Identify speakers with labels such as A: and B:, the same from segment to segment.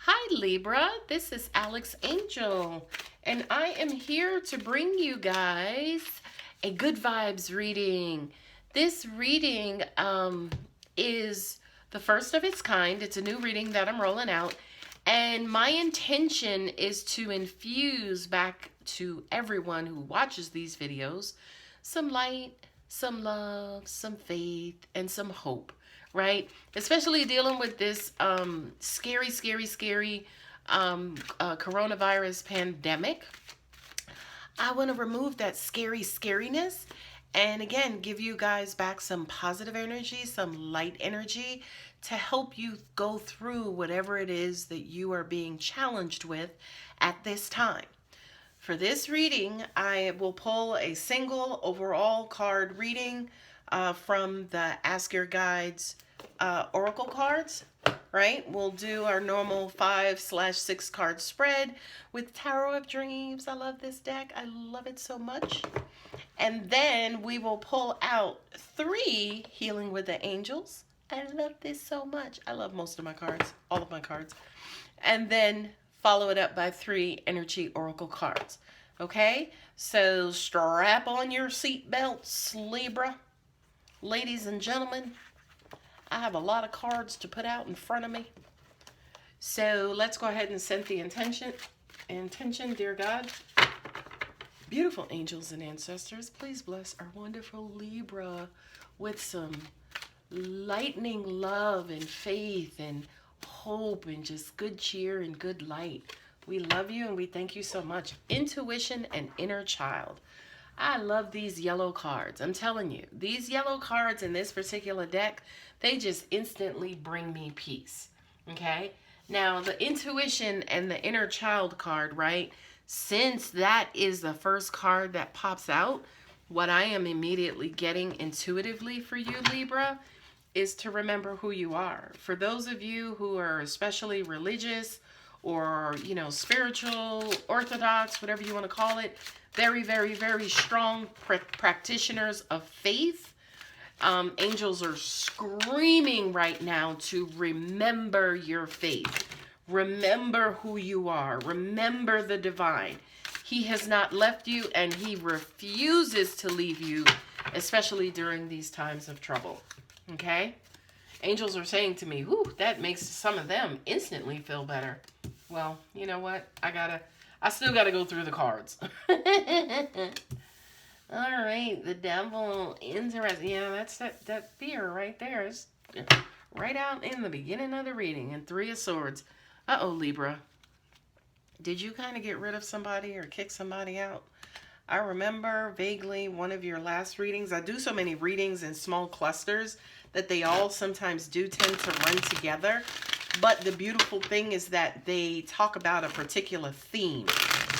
A: Hi Libra, this is Alex Angel, and I am here to bring you guys a good vibes reading. This reading is the first of its kind. It's a new reading that I'm rolling out, and my intention is to infuse back to everyone who watches these videos some light, some love, some faith, and some hope, right? Especially dealing with this scary coronavirus pandemic. I want to remove that scary scariness and again give you guys back some positive energy, some light energy to help you go through whatever it is that you are being challenged with at this time. For this reading, I will pull a single overall card reading from the Ask Your Guides Oracle cards, right? We'll do our normal 5/6 card spread with Tarot of Dreams. I love this deck. I love it so much. And then we will pull out 3 Healing with the Angels. I love this so much. I love most of my cards, all of my cards. And then follow it up by 3 Energy Oracle cards. Okay? So strap on your seatbelts, Libra. Ladies and gentlemen, I have a lot of cards to put out in front of me. So let's go ahead and set the intention. Dear God, beautiful angels and ancestors, please bless our wonderful Libra with some lightning love and faith and hope and just good cheer and good light. We love you and we thank you so much. Intuition and inner child. I love these yellow cards. I'm telling you, these yellow cards in this particular deck, they just instantly bring me peace. Okay? Now, the intuition and the inner child card, right? Since that is the first card that pops out, what I am immediately getting intuitively for you, Libra, is to remember who you are. For those of you who are especially religious or, spiritual, orthodox, whatever you want to call it, very strong practitioners of faith, angels are screaming right now to remember your faith. Remember who you are. Remember the divine. He has not left you and he refuses to leave you, especially during these times of trouble. Okay? Angels are saying to me, whew, that makes some of them instantly feel better. Well, you know what? I still gotta go through the cards. All right, the devil, interesting. Yeah, that's that fear right there. It's right out in the beginning of the reading. And 3 of Swords. Uh-oh, Libra. Did you kind of get rid of somebody or kick somebody out? I remember vaguely one of your last readings. I do so many readings in small clusters that they all sometimes do tend to run together. But the beautiful thing is that they talk about a particular theme.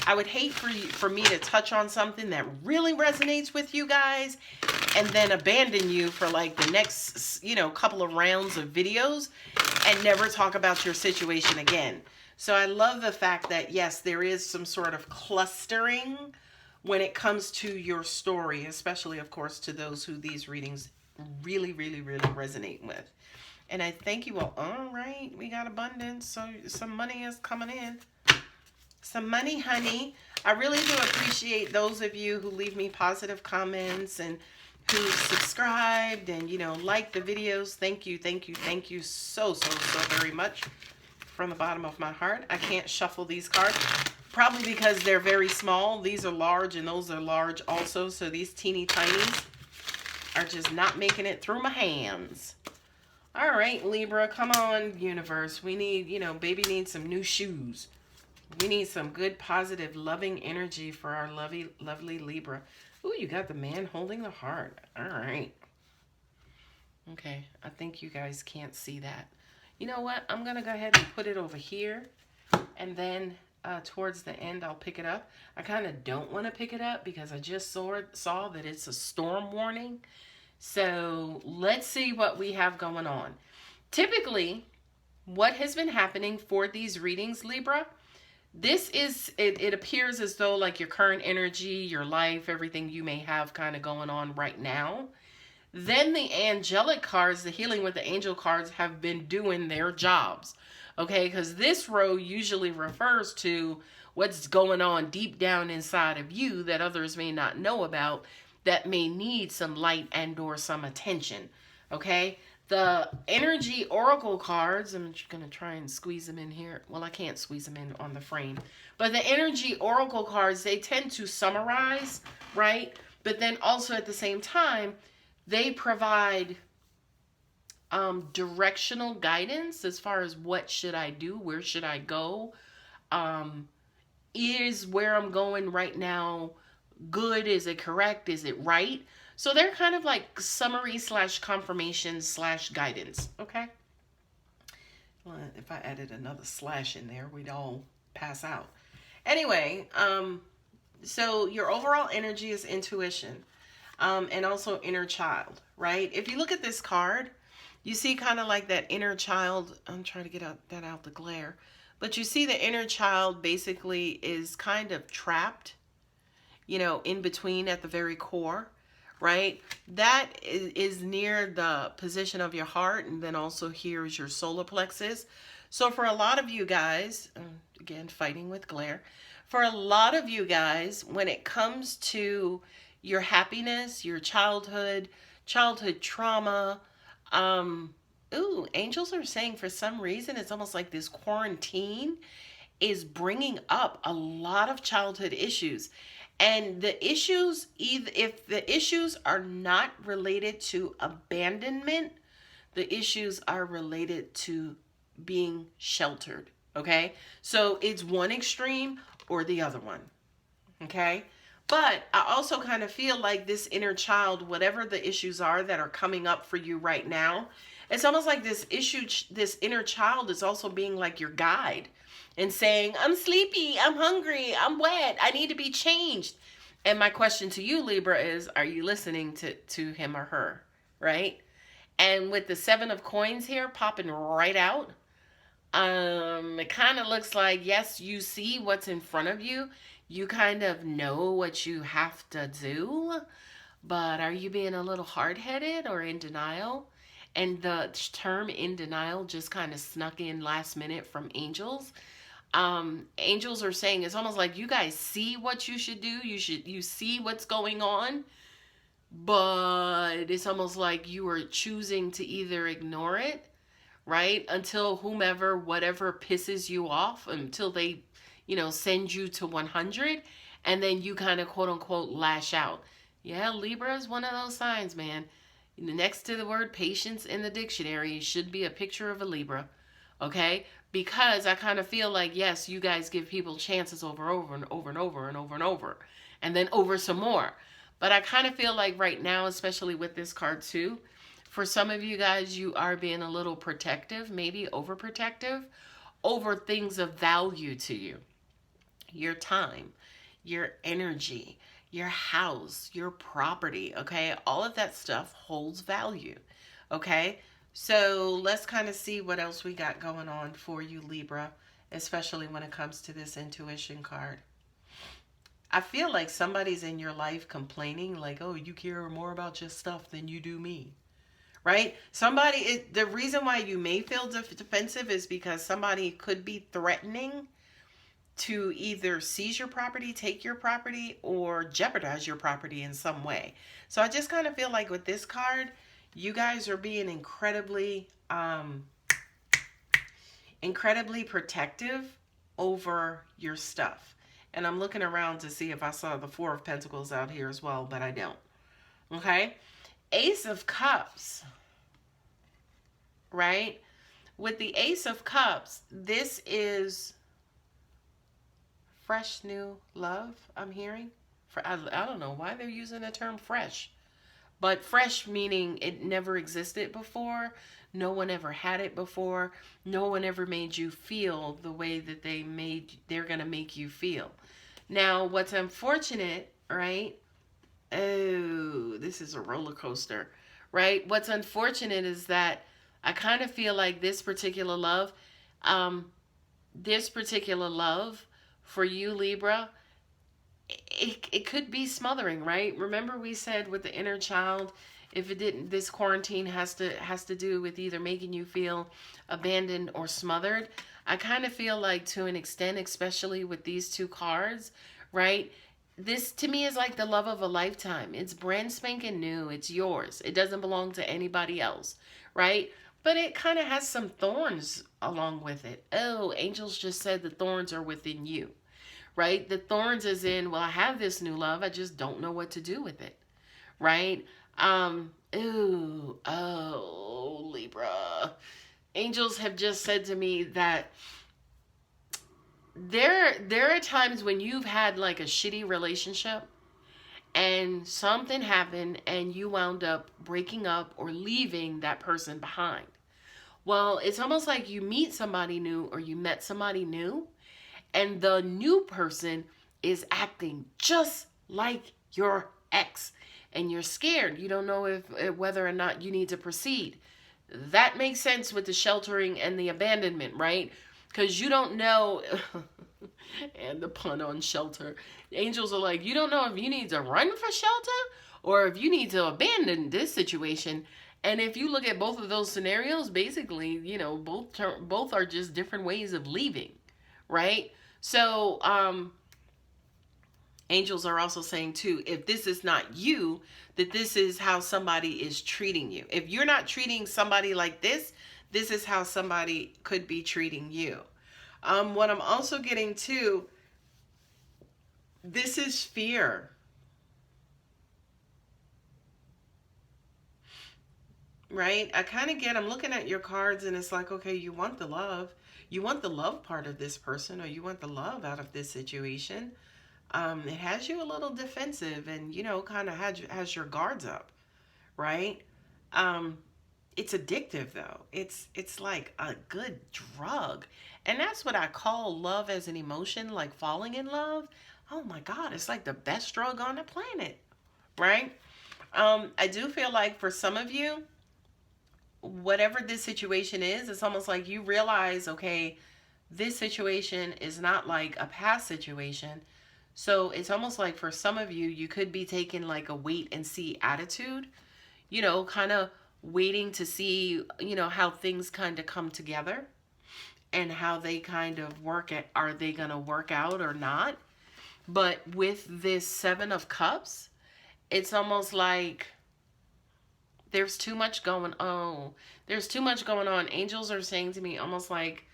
A: I would hate for me to touch on something that really resonates with you guys and then abandon you for like the next, couple of rounds of videos and never talk about your situation again. So I love the fact that, yes, there is some sort of clustering when it comes to your story, especially, of course, to those who these readings really resonate with. And I thank you all. All right, we got abundance, so some money is coming in. Some money, honey. I really do appreciate those of you who leave me positive comments and who subscribed and, like the videos. Thank you so very much from the bottom of my heart. I can't shuffle these cards, probably because they're very small. These are large and those are large also, so these teeny tinies are just not making it through my hands. All right, Libra, come on, universe. We need, baby needs some new shoes. We need some good, positive, loving energy for our lovely Libra. Ooh, you got the man holding the heart. All right. Okay, I think you guys can't see that. You know what? I'm going to go ahead and put it over here. And then towards the end, I'll pick it up. I kind of don't want to pick it up because I just saw that it's a storm warning. So let's see what we have going on. Typically, what has been happening for these readings, Libra, this is, it appears as though like your current energy, your life, everything you may have kind of going on right now. Then the angelic cards, the Healing with the Angel cards, have been doing their jobs Okay, because this row usually refers to what's going on deep down inside of you that others may not know about, that may need some light and or some attention. Okay, the energy oracle cards, I'm just going to try and squeeze them in here. Well, I can't squeeze them in on the frame. But the energy oracle cards, they tend to summarize, right? But then also at the same time, they provide directional guidance as far as what should I do, where should I go, is where I'm going right now good, is it correct, is it right? So they're kind of like summary slash confirmation slash guidance. Okay, well, if I added another slash in there, we'd all pass out. Anyway, so your overall energy is intuition, and also inner child, right? If you look at this card, you see kind of like that inner child. I'm trying to get that out the glare. But you see the inner child basically is kind of trapped, in between at the very core, right? That is near the position of your heart. And then also here is your solar plexus. So for a lot of you guys, again, fighting with glare. For a lot of you guys, when it comes to your happiness, your childhood trauma, angels are saying for some reason it's almost like this quarantine is bringing up a lot of childhood issues. And the issues, either if the issues are not related to abandonment, the issues are related to being sheltered. Okay, so it's one extreme or the other one. Okay, but I also kind of feel like this inner child, whatever the issues are that are coming up for you right now, it's almost like this inner child is also being like your guide and saying, I'm sleepy, I'm hungry, I'm wet, I need to be changed. And my question to you, Libra, is, are you listening to him or her, right? And with the 7 of coins here popping right out, it kind of looks like, yes, you see what's in front of you. You kind of know what you have to do, but are you being a little hard-headed or in denial? And the term in denial just kind of snuck in last minute from angels. Angels are saying it's almost like you guys see what you should do. You see what's going on, but it's almost like you are choosing to either ignore it, right? Until whatever pisses you off, until they, send you to 100, and then you kind of quote unquote lash out. Yeah, Libra is one of those signs, man. Next to the word patience in the dictionary should be a picture of a Libra, okay? Because I kind of feel like, yes, you guys give people chances over and over and over and over and over, and then over some more. But I kind of feel like right now, especially with this card too, for some of you guys, you are being a little protective, maybe overprotective, over things of value to you. Your time, your energy, your house, your property, okay? All of that stuff holds value, okay? So let's kind of see what else we got going on for you, Libra, especially when it comes to this intuition card. I feel like somebody's in your life complaining like, oh, you care more about your stuff than you do me. Right? The reason why you may feel defensive is because somebody could be threatening to either seize your property, take your property, or jeopardize your property in some way. So I just kind of feel like with this card, you guys are being incredibly protective over your stuff. And I'm looking around to see if I saw the 4 of Pentacles out here as well, but I don't. Okay? Ace of Cups, right? With the Ace of Cups, this is fresh new love, I'm hearing. I don't know why they're using the term fresh. But fresh meaning it never existed before. No one ever had it before. No one ever made you feel the way that they're going to make you feel. Now, what's unfortunate, right? Oh, this is a roller coaster, right? What's unfortunate is that I kind of feel like this particular love for you, Libra, it could be smothering, right? Remember we said with the inner child, if it didn't, this quarantine has to do with either making you feel abandoned or smothered. I kind of feel like, to an extent, especially with these two cards, right? This to me is like the love of a lifetime. It's brand spanking new. It's yours. It doesn't belong to anybody else, right? But it kind of has some thorns along with it. Oh, angels just said the thorns are within you, right? The thorns is in, well, I have this new love. I just don't know what to do with it, right? Ooh, oh, Libra. Angels have just said to me that there are times when you've had like a shitty relationship and something happened and you wound up breaking up or leaving that person behind. Well, it's almost like you meet somebody new, or you met somebody new, and the new person is acting just like your ex, and you're scared. You don't know if whether or not you need to proceed. That makes sense with the sheltering and the abandonment, right? Because you don't know. And the pun on shelter. Angels are like, you don't know if you need to run for shelter or if you need to abandon this situation. And if you look at both of those scenarios, basically, both are just different ways of leaving, right? So, angels are also saying too, if this is not you, that this is how somebody is treating you. If you're not treating somebody like this, this is how somebody could be treating you. What I'm also getting too, this is fear. Right? I'm looking at your cards and it's like, okay, you want the love. You want the love part of this person, or you want the love out of this situation. It has you a little defensive and, kind of has your guards up, right? It's addictive though. It's like a good drug. And that's what I call love as an emotion, like falling in love. Oh my God, it's like the best drug on the planet, right? I do feel like for some of you, whatever this situation is, it's almost like you realize, okay, this situation is not like a past situation. So it's almost like for some of you, you could be taking like a wait and see attitude, kind of waiting to see, how things kind of come together and how they kind of work at, are they going to work out or not? But with this 7 of Cups, it's almost like there's too much going on. There's too much going on. Angels are saying to me almost like,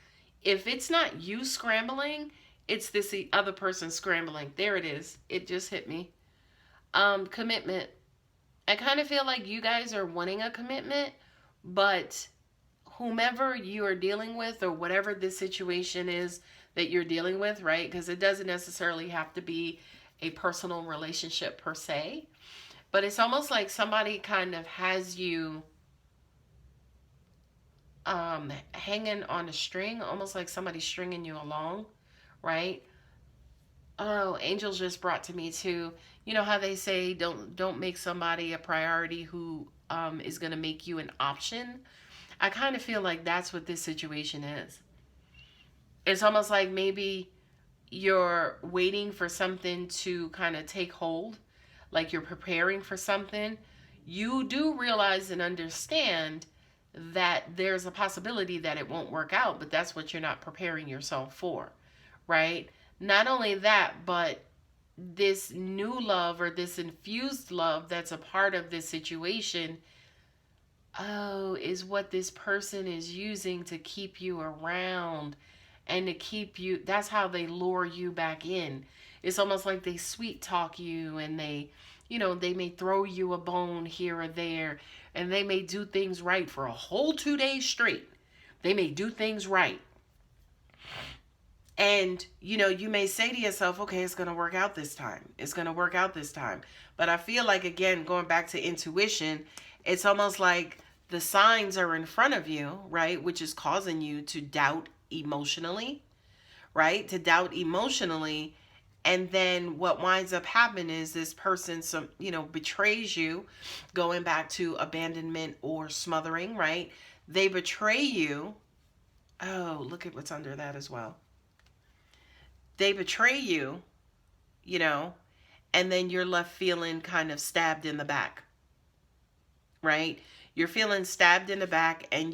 A: if it's not you scrambling, it's this other person scrambling. There it is. It just hit me. Commitment. I kind of feel like you guys are wanting a commitment, but whomever you are dealing with, or whatever this situation is that you're dealing with, right? Because it doesn't necessarily have to be a personal relationship per se, but it's almost like somebody kind of has you hanging on a string, almost like somebody stringing you along, right? Oh, angels just brought to me too. You know how they say don't make somebody a priority who is going to make you an option. I kind of feel like that's what this situation is. It's almost like maybe you're waiting for something to kind of take hold, like you're preparing for something. You do realize and understand that there's a possibility that it won't work out, but that's what you're not preparing yourself for, right? Not only that, but this new love, or this infused love that's a part of this situation, is what this person is using to keep you around and to keep you. That's how they lure you back in. It's almost like they sweet talk you, and they may throw you a bone here or there, and they may do things right for a whole 2 days straight. They may do things right. And, you may say to yourself, okay, it's going to work out this time. It's going to work out this time. But I feel like, again, going back to intuition, it's almost like the signs are in front of you, right? Which is causing you to doubt emotionally, right? To doubt emotionally. And then what winds up happening is this person, betrays you, going back to abandonment or smothering, right? They betray you. Oh, look at what's under that as well. They betray you, and then you're left feeling kind of stabbed in the back, right? You're feeling stabbed in the back, and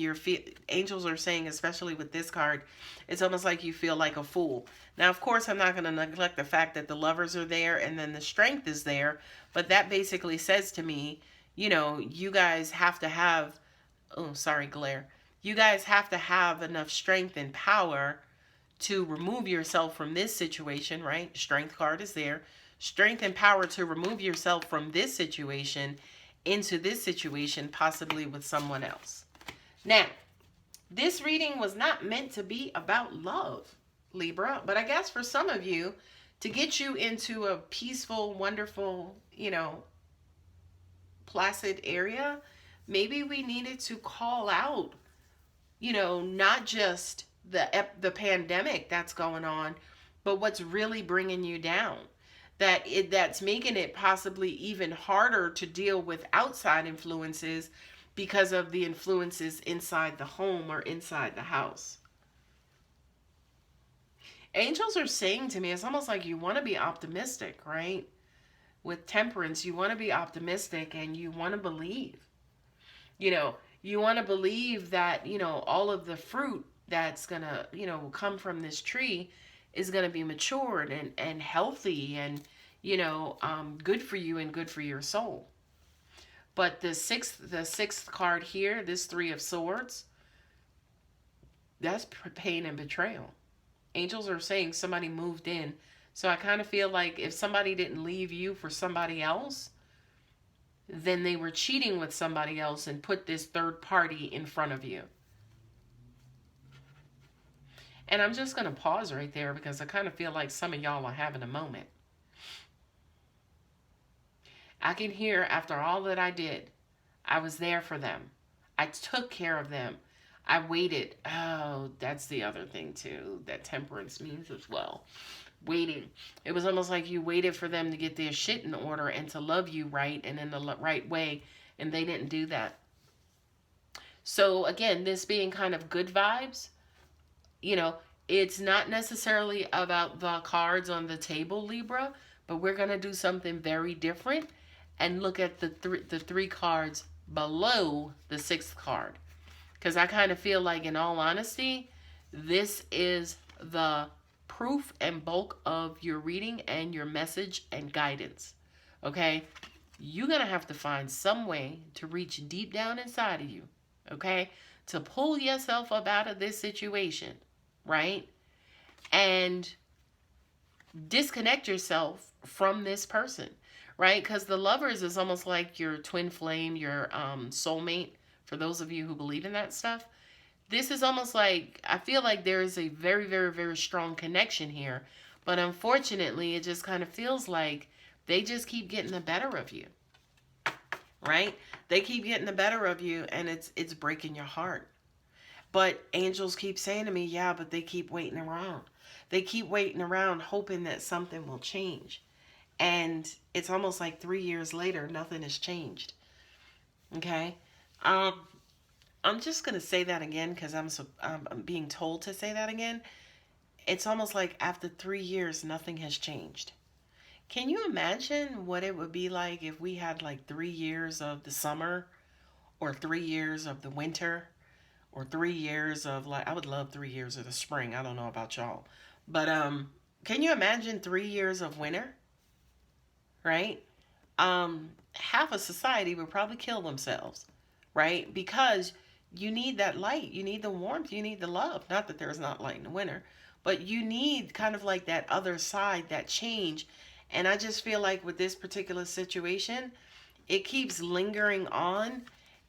A: angels are saying, especially with this card, it's almost like you feel like a fool. Now, of course, I'm not going to neglect the fact that the lovers are there and then the strength is there, but that basically says to me, you guys have to have, oh, sorry, glare. You guys have to have enough strength and power to remove yourself from this situation, right? Strength card is there. Strength and power to remove yourself from this situation into this situation, possibly with someone else. Now, this reading was not meant to be about love, Libra, but I guess for some of you, to get you into a peaceful, wonderful, placid area, maybe we needed to call out, not just the pandemic that's going on, but what's really bringing you down. That's making it possibly even harder to deal with outside influences because of the influences inside the home or inside the house. Angels are saying to me, it's almost like you want to be optimistic, right? With temperance, you want to be optimistic and you want to believe. You want to believe that, all of the fruit that's going to, come from this tree is going to be matured and healthy and, good for you and good for your soul. But the sixth card here, this Three of Swords, that's pain and betrayal. Angels are saying somebody moved in. So I kind of feel like if somebody didn't leave you for somebody else, then they were cheating with somebody else and put this third party in front of you. And I'm just going to pause right there because I kind of feel like some of y'all are having a moment. I can hear after all that I did, I was there for them. I took care of them. I waited. Oh, that's the other thing too, that temperance means as well. Waiting. It was almost like you waited for them to get their shit in order and to love you right and in the right way, and they didn't do that. So again, this being kind of good vibes, it's not necessarily about the cards on the table, Libra, but we're going to do something very different and look at the three cards below the sixth card. Because I kind of feel like, in all honesty, this is the proof and bulk of your reading and your message and guidance. Okay? You're going to have to find some way to reach deep down inside of you. Okay? To pull yourself up out of this situation. Right? And disconnect yourself from this person. Right? Because the lovers is almost like your twin flame, your soulmate. For those of you who believe in that stuff, this is almost like, I feel like there is a very, very, very strong connection here. But unfortunately, it just kind of feels like they just keep getting the better of you. Right? They keep getting the better of you, and it's breaking your heart. But angels keep saying to me, yeah, but they keep waiting around. They keep waiting around hoping that something will change. And it's almost like 3 years later, nothing has changed. Okay? I'm just going to say that again because I'm being told to say that again. It's almost like after 3 years, nothing has changed. Can you imagine what it would be like if we had like 3 years of the summer or 3 years of the winter or 3 years of I would love 3 years of the spring. I don't know about y'all. But can you imagine 3 years of winter? Right? Half of society would probably kill themselves. Right? Because you need that light. You need the warmth. You need the love. Not that there's not light in the winter. But you need kind of like that other side, that change. And I just feel like with this particular situation, it keeps lingering on.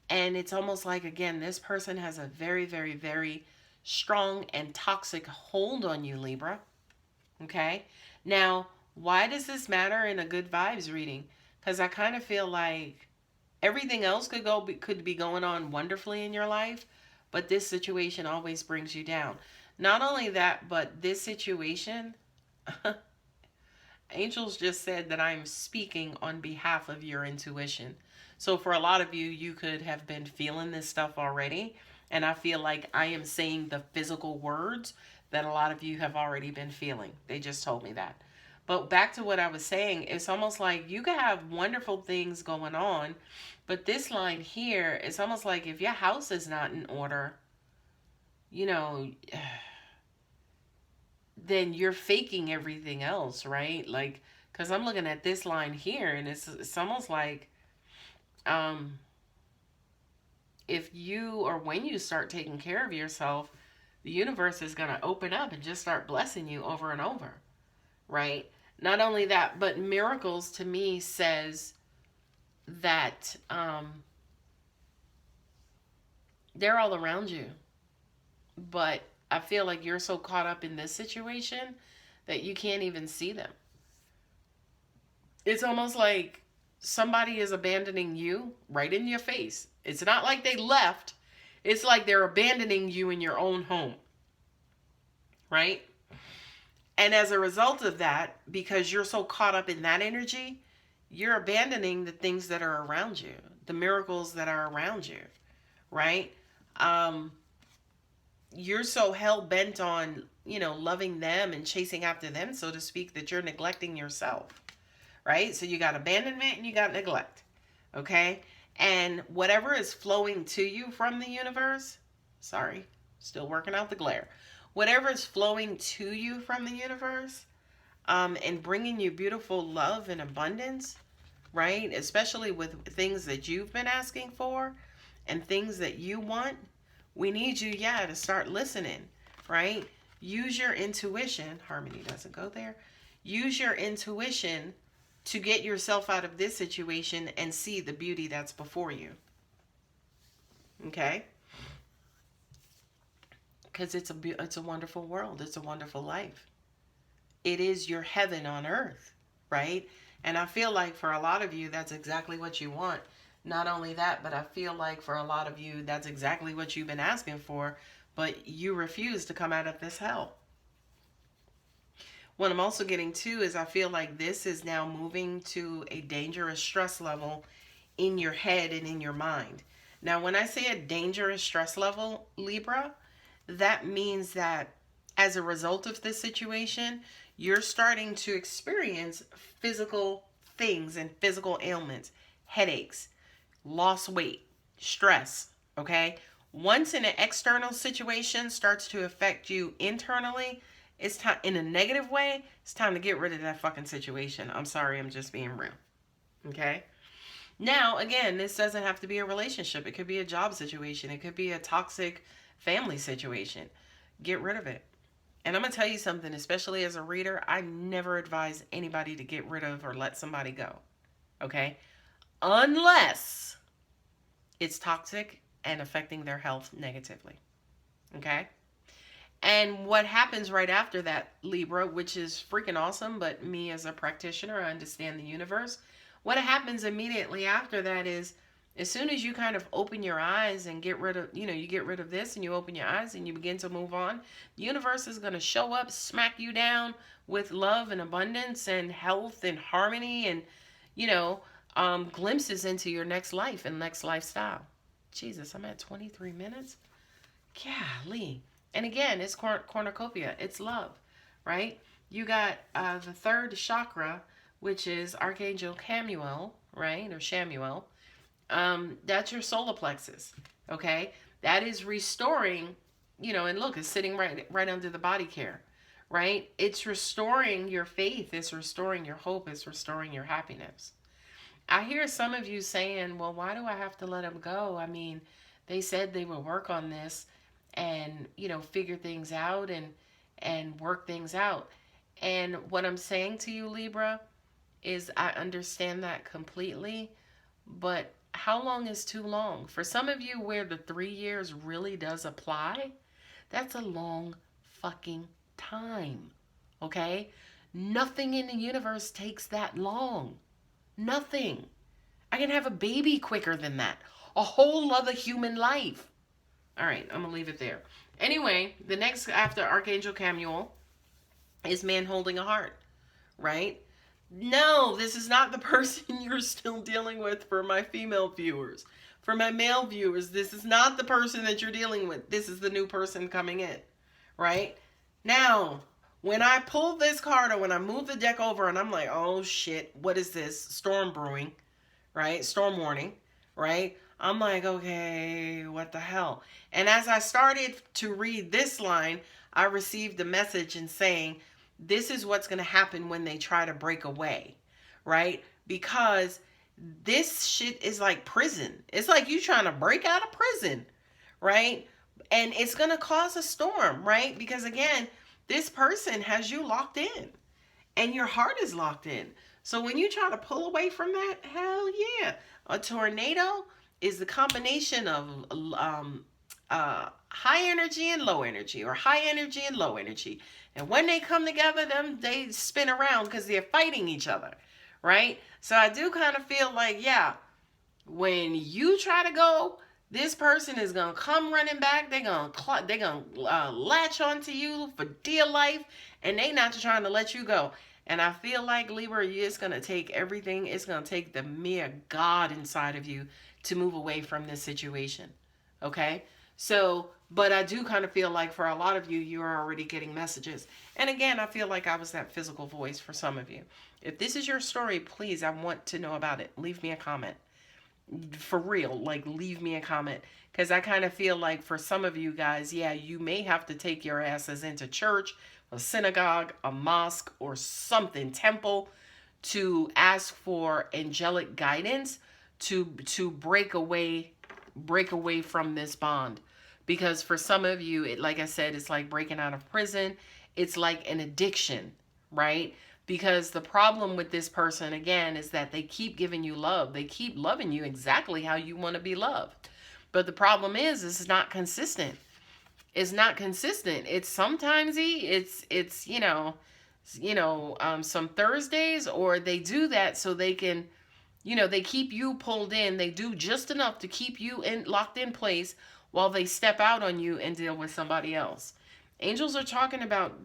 A: And it's almost like, again, this person has a very, very, very strong and toxic hold on you, Libra. Okay? Now, why does this matter in a good vibes reading? Because I kind of feel like everything else could be going on wonderfully in your life, but this situation always brings you down. Not only that, but this situation, angels just said that I'm speaking on behalf of your intuition. So for a lot of you, you could have been feeling this stuff already, and I feel like I am saying the physical words that a lot of you have already been feeling. They just told me that. But back to what I was saying, it's almost like you can have wonderful things going on, but this line here, it's almost like if your house is not in order, you know, then you're faking everything else, right? Like, because I'm looking at this line here, and it's almost like, um, if you or when you start taking care of yourself, the universe is going to open up and just start blessing you over and over, right? Not only that, but miracles to me says that they're all around you. But I feel like you're so caught up in this situation that you can't even see them. It's almost like somebody is abandoning you right in your face. It's not like they left. It's like they're abandoning you in your own home. Right? And as a result of that, because you're so caught up in that energy, you're abandoning the things that are around you, the miracles that are around you. Right? You're so hell-bent on, loving them and chasing after them, so to speak, that you're neglecting yourself. Right? So you got abandonment and you got neglect. Okay? And whatever is flowing to you from the universe, sorry, still working out the glare. Whatever is flowing to you from the universe, and bringing you beautiful love and abundance, right? Especially with things that you've been asking for and things that you want, we need you, to start listening, right? Use your intuition. Harmony doesn't go there. Use your intuition to get yourself out of this situation and see the beauty that's before you. Okay? Because it's a wonderful world. It's a wonderful life. It is your heaven on earth, right? And I feel like for a lot of you, that's exactly what you want. Not only that, but I feel like for a lot of you, that's exactly what you've been asking for, but you refuse to come out of this hell. What I'm also getting to is I feel like this is now moving to a dangerous stress level in your head and in your mind. Now, when I say a dangerous stress level, Libra, that means that as a result of this situation, you're starting to experience physical things and physical ailments, headaches, lost weight, stress, okay? Once an external situation starts to affect you internally, it's time, in a negative way, it's time to get rid of that fucking situation. I'm sorry, I'm just being real, okay? Now, again, this doesn't have to be a relationship. It could be a job situation. It could be a toxic family situation. Get rid of it. And I'm going to tell you something, especially as a reader, I never advise anybody to get rid of or let somebody go, okay? Unless it's toxic and affecting their health negatively, okay? And what happens right after that, Libra, which is freaking awesome, but me as a practitioner, I understand the universe. What happens immediately after that is, as soon as you kind of open your eyes and get rid of, you get rid of this and you open your eyes and you begin to move on, the universe is going to show up, smack you down with love and abundance and health and harmony and, glimpses into your next life and next lifestyle. Jesus, I'm at 23 minutes. Golly. And again, it's cornucopia. It's love, right? You got the third chakra, which is Archangel Chamuel, right? Or Shamuel. That's your solar plexus, okay? That is restoring, and look, it's sitting right under the body care, right? It's restoring your faith. It's restoring your hope. It's restoring your happiness. I hear some of you saying, well, why do I have to let them go? I mean, they said they would work on this and, figure things out and work things out. And what I'm saying to you, Libra, is I understand that completely, but how long is too long? For some of you where the 3 years really does apply, that's a long fucking time, okay? Nothing in the universe takes that long. Nothing. I can have a baby quicker than that. A whole other human life. All right, I'm going to leave it there. Anyway, the next after Archangel Chamuel is man holding a heart, right? No, this is not the person you're still dealing with for my female viewers. For my male viewers, this is not the person that you're dealing with. This is the new person coming in, right? Now, When I pulled this card, or when I moved the deck over, and I'm like, oh shit, what is this? Storm brewing, right? Storm warning, right? I'm like, okay, what the hell? And as I started to read this line, I received a message and saying, this is what's going to happen when they try to break away, right? Because this shit is like prison. It's like you trying to break out of prison, right? And it's going to cause a storm, right? Because again, this person has you locked in and your heart is locked in. So when you try to pull away from that, hell yeah. A tornado is the combination of high energy and low energy, or high energy and low energy. And when they come together, they spin around because they're fighting each other, right? So I do kind of feel like, yeah, when you try to go, this person is gonna come running back. They're gonna latch onto you for dear life, and they not trying to let you go. And I feel like, Libra, it's gonna take everything. It's gonna take the mere God inside of you to move away from this situation. Okay, so. But I do kind of feel like for a lot of you, you are already getting messages. And again, I feel like I was that physical voice for some of you. If this is your story, please, I want to know about it. Leave me a comment. For real, like, leave me a comment, because I kind of feel like for some of you guys, yeah, you may have to take your asses into church, a synagogue, a mosque, or something, temple, to ask for angelic guidance to break away from this bond. Because for some of you, like I said, it's like breaking out of prison. It's like an addiction, right? Because the problem with this person, again, is that they keep giving you love. They keep loving you exactly how you want to be loved. But the problem is, it's not consistent. It's not consistent. It's sometimes some Thursdays, or they do that so they can, they keep you pulled in. They do just enough to keep you locked in place while they step out on you and deal with somebody else. Angels are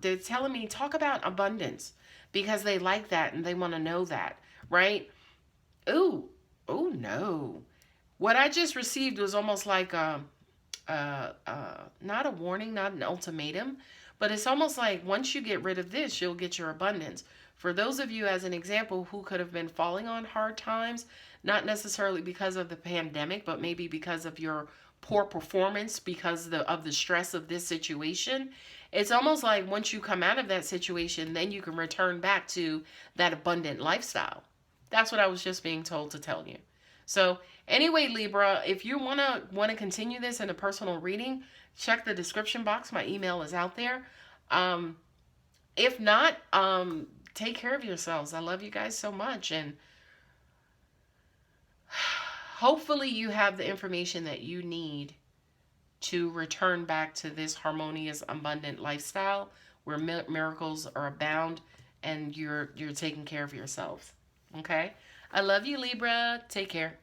A: they're telling me, talk about abundance, because they like that and they want to know that, right? Ooh, oh no. What I just received was almost like not a warning, not an ultimatum, but it's almost like once you get rid of this, you'll get your abundance. For those of you, as an example, who could have been falling on hard times, not necessarily because of the pandemic, but maybe because of your poor performance, because of the stress of this situation, it's almost like once you come out of that situation, then you can return back to that abundant lifestyle. That's what I was just being told to tell you. So anyway, Libra, if you want to continue this in a personal reading, check the description box. My email is out there. If not, take care of yourselves. I love you guys so much, and hopefully you have the information that you need to return back to this harmonious, abundant lifestyle where miracles are abound and you're taking care of yourselves. Okay? I love you, Libra. Take care.